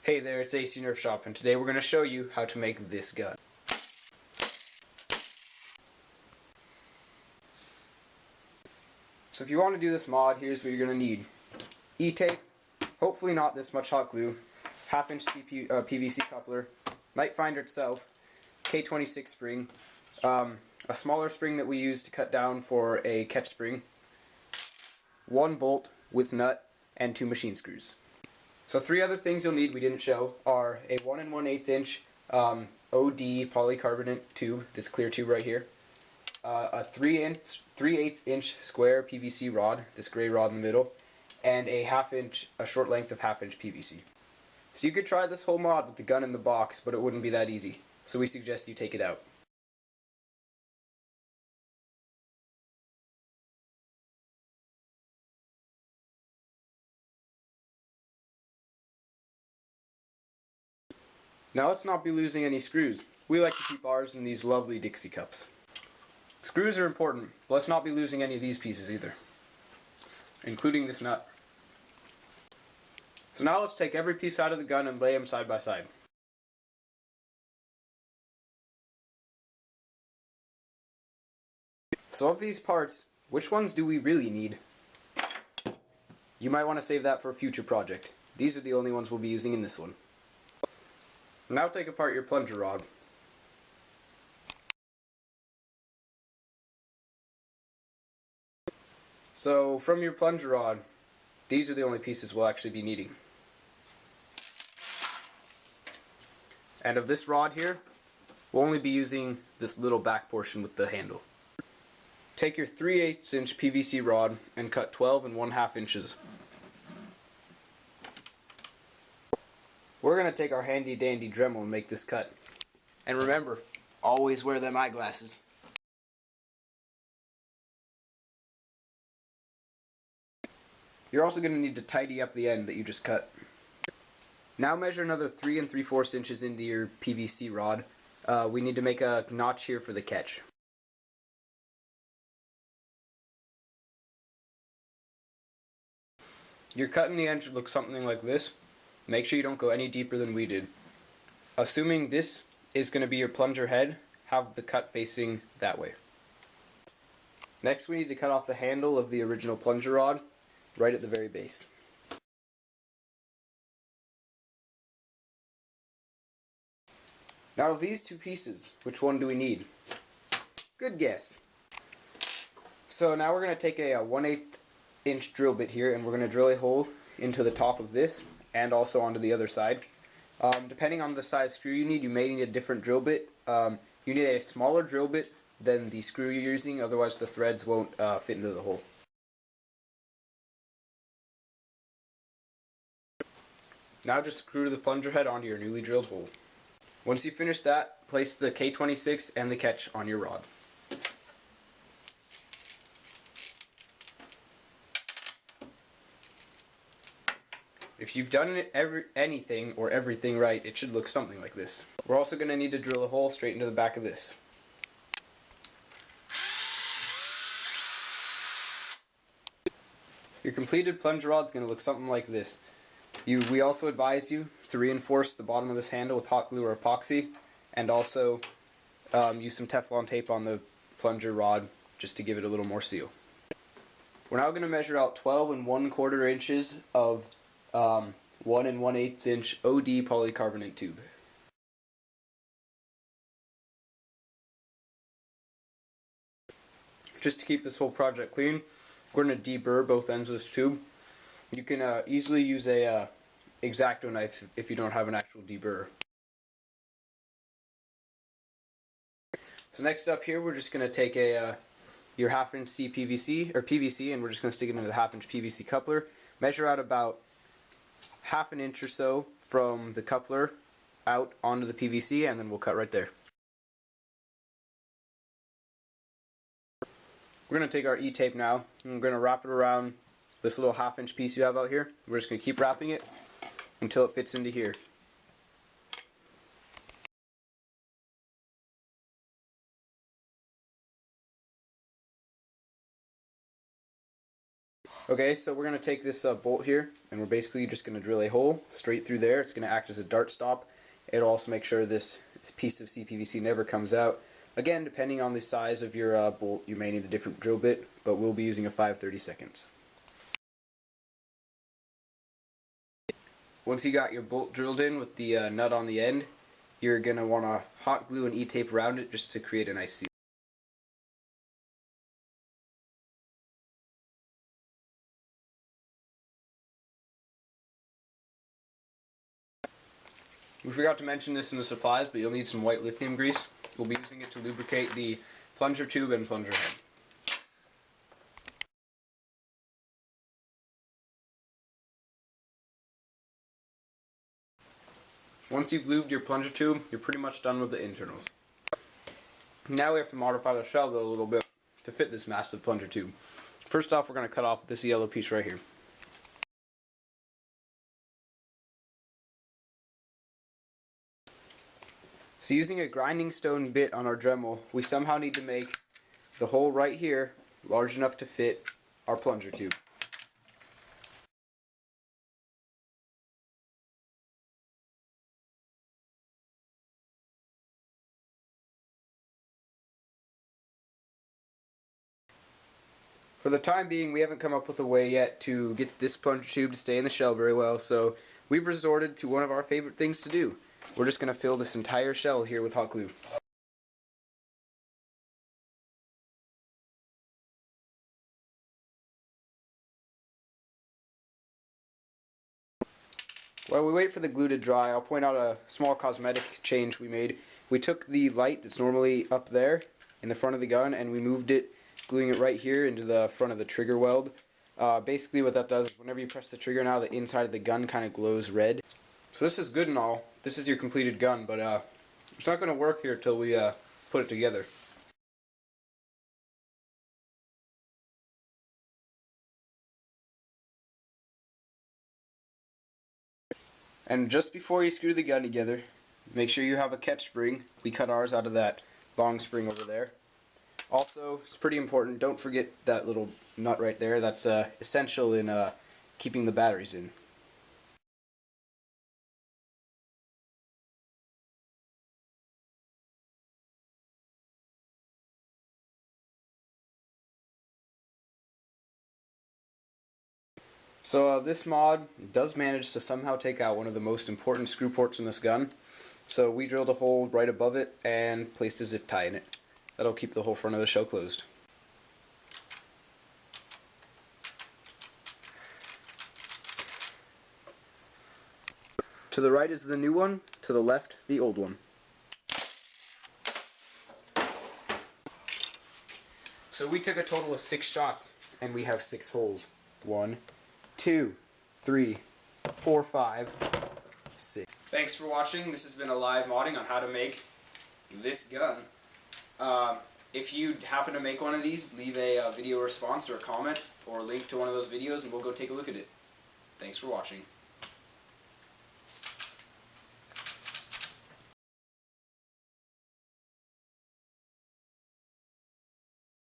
Hey there, it's AC Nerf Shop, and today we're going to show you how to make this gun. So if you want to do this mod, here's what you're going to need. E-tape, hopefully not this much hot glue, half-inch PVC coupler, Nite Finder itself, K26 spring, a smaller spring that we use to cut down for a catch spring, one bolt with nut, and 2 machine screws. So 3 other things you'll need we didn't show are a 1 1/8 inch OD polycarbonate tube, this clear tube right here, a 3/8 inch square PVC rod, this gray rod in the middle, and a short length of 1/2 inch PVC. So you could try this whole mod with the gun in the box, but it wouldn't be that easy. So we suggest you take it out. Now let's not be losing any screws. We like to keep ours in these lovely Dixie cups. Screws are important, but let's not be losing any of these pieces either, including this nut. So now let's take every piece out of the gun and lay them side by side. So of these parts, which ones do we really need? You might want to save that for a future project. These are the only ones we'll be using in this one. Now take apart your plunger rod. So from your plunger rod, these are the only pieces we'll actually be needing. And of this rod here, we'll only be using this little back portion with the handle. Take your 3/8 inch PVC rod and cut 12 1/2 inches. We're going to take our handy dandy Dremel and make this cut. And remember, always wear them eyeglasses. You're also going to need to tidy up the end that you just cut. Now measure another 3 3/4 inches into your PVC rod. We need to make a notch here for the catch. Your cut in the end should look something like this. Make sure you don't go any deeper than we did. Assuming this is going to be your plunger head, have the cut facing that way. Next we need to cut off the handle of the original plunger rod, right at the very base. Now of these 2 pieces, which one do we need? Good guess. So now we're going to take a 1/8 inch drill bit here, and we're going to drill a hole into the top of this and also onto the other side. Depending on the size screw you need, you may need a different drill bit. You need a smaller drill bit than the screw you're using, otherwise the threads won't fit into the hole. Now just screw the plunger head onto your newly drilled hole. Once you finish that, place the K26 and the catch on your rod. If you've done anything or everything right, it should look something like this. We're also going to need to drill a hole straight into the back of this. Your completed plunger rod is going to look something like this. We also advise you to reinforce the bottom of this handle with hot glue or epoxy, and also use some Teflon tape on the plunger rod just to give it a little more seal. We're now going to measure out 12 1/4 inches of 1 1/8 inch OD polycarbonate tube. Just to keep this whole project clean, we're going to deburr both ends of this tube. You can easily use a X-Acto knife if you don't have an actual deburr. So next up here, we're just going to take your 1/2 inch PVC, and we're just going to stick it into the 1/2 inch PVC coupler. Measure out about 1/2 inch or so from the coupler out onto the PVC, and then we'll cut right there. We're going to take our E-tape now, and we're going to wrap it around this little 1/2 inch piece you have out here. We're just going to keep wrapping it until it fits into here. Okay, so we're going to take this bolt here, and we're basically just going to drill a hole straight through there. It's going to act as a dart stop. It'll also make sure this piece of CPVC never comes out. Again, depending on the size of your bolt, you may need a different drill bit, but we'll be using a 5/32. Once you got your bolt drilled in with the nut on the end, you're going to want to hot glue and E-tape around it just to create a nice seal. We forgot to mention this in the supplies, but you'll need some white lithium grease. We'll be using it to lubricate the plunger tube and plunger head. Once you've lubed your plunger tube, you're pretty much done with the internals. Now we have to modify the shell a little bit to fit this massive plunger tube. First off, we're going to cut off this yellow piece right here. So using a grinding stone bit on our Dremel, we somehow need to make the hole right here large enough to fit our plunger tube. For the time being, we haven't come up with a way yet to get this plunger tube to stay in the shell very well, so we've resorted to one of our favorite things to do. We're just going to fill this entire shell here with hot glue. While we wait for the glue to dry, I'll point out a small cosmetic change we made. We took the light that's normally up there in the front of the gun and we moved it, gluing it right here into the front of the trigger weld. Basically what that does is whenever you press the trigger now, the inside of the gun kind of glows red. So this is good and all. This is your completed gun, but it's not going to work here until we put it together. And just before you screw the gun together, make sure you have a catch spring. We cut ours out of that long spring over there. Also, it's pretty important, don't forget that little nut right there. That's essential in keeping the batteries in. So this mod does manage to somehow take out one of the most important screw ports in this gun. So we drilled a hole right above it and placed a zip tie in it. That'll keep the whole front of the shell closed. To the right is the new one, to the left the old one. So we took a total of 6 shots and we have 6 holes. 1, 2, 3, 4, 5, 6. Thanks for watching. This has been a live modding on how to make this gun. If you happen to make one of these, leave a video response or a comment or a link to one of those videos and we'll go take a look at it. Thanks for watching.